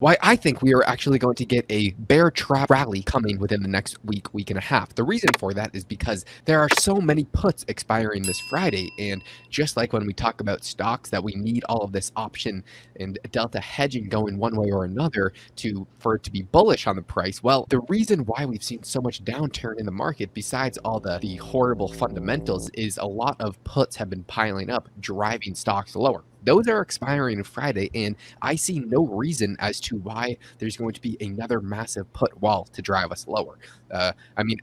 Why I think we are actually going to get a bear trap rally coming within the next week, week and a half. The reason for that is because there are so many puts expiring this Friday. And just like when we talk about stocks, that we need all of this option and delta hedging going one way or another for it to be bullish on the price. Well, the reason why we've seen so much downturn in the market, besides all the horrible fundamentals, is a lot of puts have been piling up, driving stocks lower. Those are expiring Friday, and I see no reason as to why there's going to be another massive put wall to drive us lower. I mean,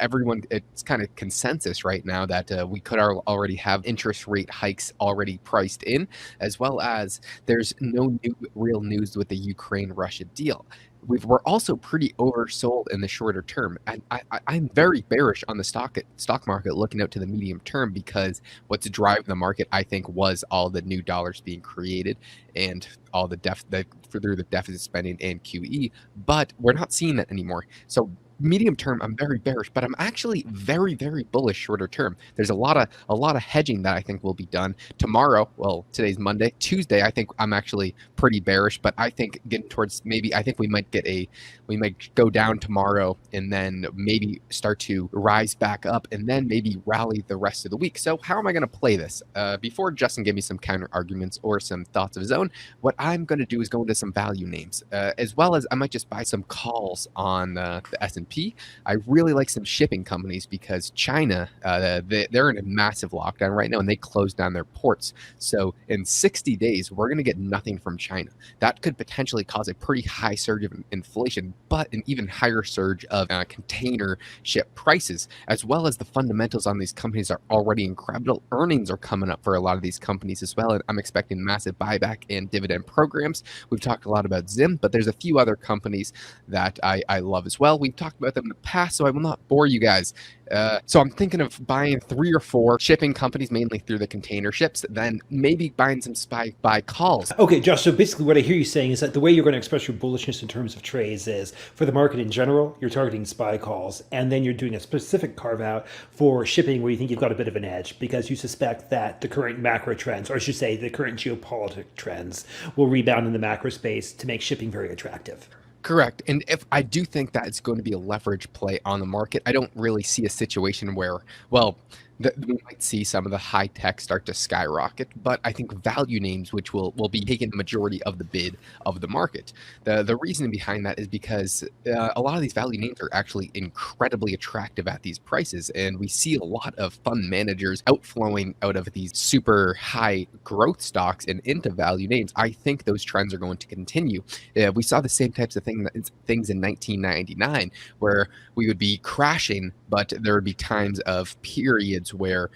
it's kind of consensus right now that we could already have interest rate hikes already priced in, as well as there's no real news with the Ukraine-Russia deal. We're also pretty oversold in the shorter term. And I'm very bearish on the stock market looking out to the medium term, because what's driving the market, I think, was all the new dollars being created and all through the deficit spending and QE. But we're not seeing that anymore. So medium term, I'm very bearish, but I'm actually very, very bullish shorter term. There's a lot of hedging that I think will be done tomorrow. Well, today's Monday. Tuesday, I think I'm actually pretty bearish, but I think getting towards I think we might go down tomorrow and then maybe start to rise back up and then maybe rally the rest of the week. So how am I going to play this? Before Justin gave me some counter arguments or some thoughts of his own, what I'm going to do is go into some value names, as well as I might just buy some calls on the S&P. I really like some shipping companies because China, they're in a massive lockdown right now, and they closed down their ports. So in 60 days, we're going to get nothing from China. That could potentially cause a pretty high surge of inflation, but an even higher surge of container ship prices, as well as the fundamentals on these companies are already incredible. Earnings are coming up for a lot of these companies as well, and I'm expecting massive buyback and dividend programs. We've talked a lot about Zim, but there's a few other companies that I love as well. We've talked about them in the past, so I will not bore you guys. So I'm thinking of buying 3 or 4 shipping companies, mainly through the container ships, then maybe buying some buy calls. Okay, Josh, so basically what I hear you saying is that the way you're going to express your bullishness in terms of trades is for the market in general, you're targeting SPY calls, and then you're doing a specific carve out for shipping where you think you've got a bit of an edge because you suspect that the current macro trends, or I should say the current geopolitical trends, will rebound in the macro space to make shipping very attractive. Correct. And if I do think that it's going to be a leverage play on the market, I don't really see a situation where, well, we might see some of the high tech start to skyrocket, but I think value names, which will be taking the majority of the bid of the market. The reason behind that is because a lot of these value names are actually incredibly attractive at these prices, and we see a lot of fund managers outflowing out of these super high growth stocks and into value names. I think those trends are going to continue. We saw the same types of things in 1999, where we would be crashing, but there would be times of periods where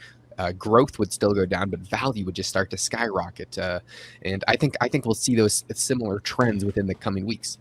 growth would still go down, but value would just start to skyrocket. And I think we'll see those similar trends within the coming weeks.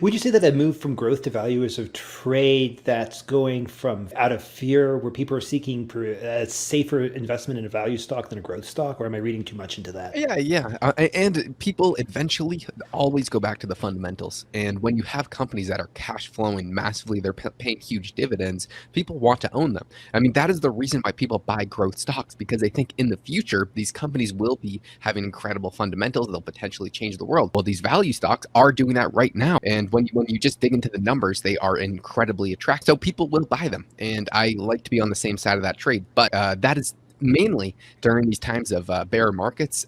Would you say that a move from growth to value is a trade that's going from out of fear where people are seeking a safer investment in a value stock than a growth stock, or am I reading too much into that? Yeah. And people eventually always go back to the fundamentals. And when you have companies that are cash flowing massively, they're paying huge dividends, people want to own them. I mean, that is the reason why people buy growth stocks, because they think in the future, these companies will be having incredible fundamentals. They'll potentially change the world. Well, these value stocks are doing that right now. And when you just dig into the numbers, they are incredibly attractive. So people will buy them. And I like to be on the same side of that trade. But that is mainly during these times of bear markets.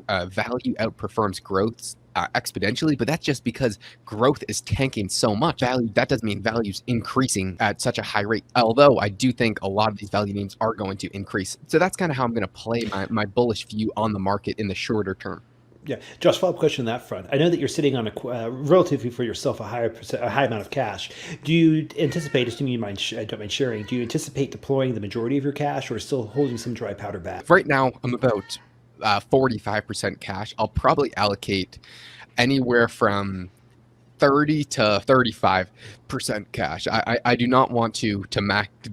Value outperforms growth exponentially, but that's just because growth is tanking so much. That doesn't mean value's increasing at such a high rate, although I do think a lot of these value names are going to increase. So that's kind of how I'm going to play my bullish view on the market in the shorter term. Yeah, Josh, follow-up question on that front. I know that you're sitting on a relatively for yourself a high amount of cash. Do you anticipate, assuming you don't mind sharing, do you anticipate deploying the majority of your cash, or still holding some dry powder back? Right now, I'm about 45% cash. I'll probably allocate anywhere from 30 to 35% cash. I do not want to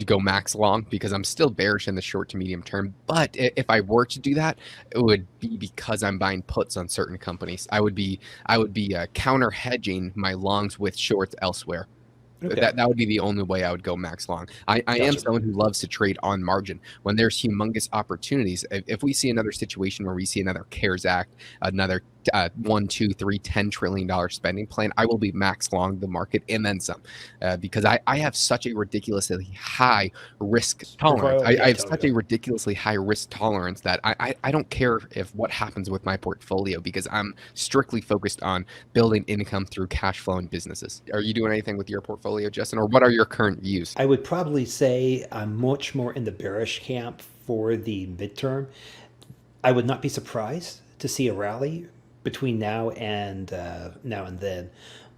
go max long, because I'm still bearish in the short to medium term. But if I were to do that, it would be because I'm buying puts on certain companies. I would be counter hedging my longs with shorts elsewhere. Okay. That would be the only way I would go max long. I am someone who loves to trade on margin when there's humongous opportunities. If we see another situation where we see another CARES Act, another $1, $2, $3, $10 trillion spending plan, I will be max long the market and then some, because I have such a ridiculously high risk tolerance. Profile? Yeah, I have such totally. a ridiculously high risk tolerance that I don't care if what happens with my portfolio, because I'm strictly focused on building income through cash flow and businesses. Are you doing anything with your portfolio, Justin, or what are your current views? I would probably say I'm much more in the bearish camp for the midterm. I would not be surprised to see a rally between now and then,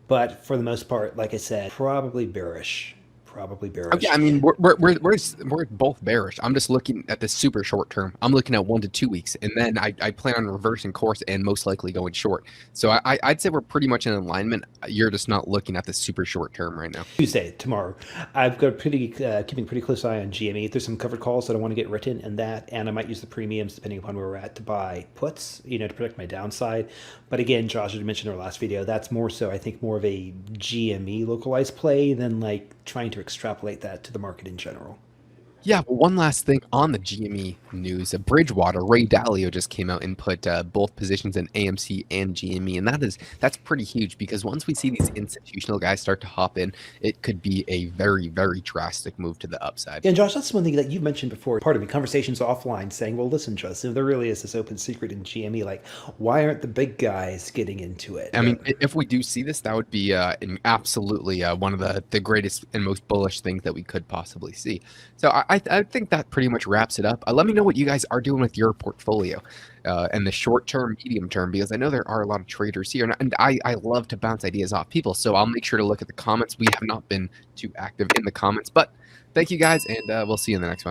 but for the most part, like I said, probably bearish. Probably Okay, bearish. I mean we're both bearish. I'm just looking at the super short term. I'm looking at 1 to 2 weeks, and then I plan on reversing course and most likely going short. So I'd say we're pretty much in alignment. You're just not looking at the super short term right now. Tuesday, tomorrow. I've got keeping a pretty close eye on GME. There's some covered calls that I want to get written in that, and I might use the premiums depending upon where we're at to buy puts, to protect my downside. But again, Josh, as you mentioned in our last video, that's more so, I think, more of a GME localized play than like trying to extrapolate that to the market in general. Yeah, but one last thing on the GME news. Bridgewater, Ray Dalio just came out and put both positions in AMC and GME, and that's pretty huge, because once we see these institutional guys start to hop in, it could be a very, very drastic move to the upside. Yeah, and Josh, that's one thing that you mentioned before, part of the conversations offline, saying, well, listen, Justin, there really is this open secret in GME. Like, why aren't the big guys getting into it? I mean, if we do see this, that would be absolutely one of the greatest and most bullish things that we could possibly see. So I think that pretty much wraps it up. Let me know what you guys are doing with your portfolio and the short term, medium term, because I know there are a lot of traders here, and I love to bounce ideas off people. So I'll make sure to look at the comments. We have not been too active in the comments, but thank you guys, and we'll see you in the next one.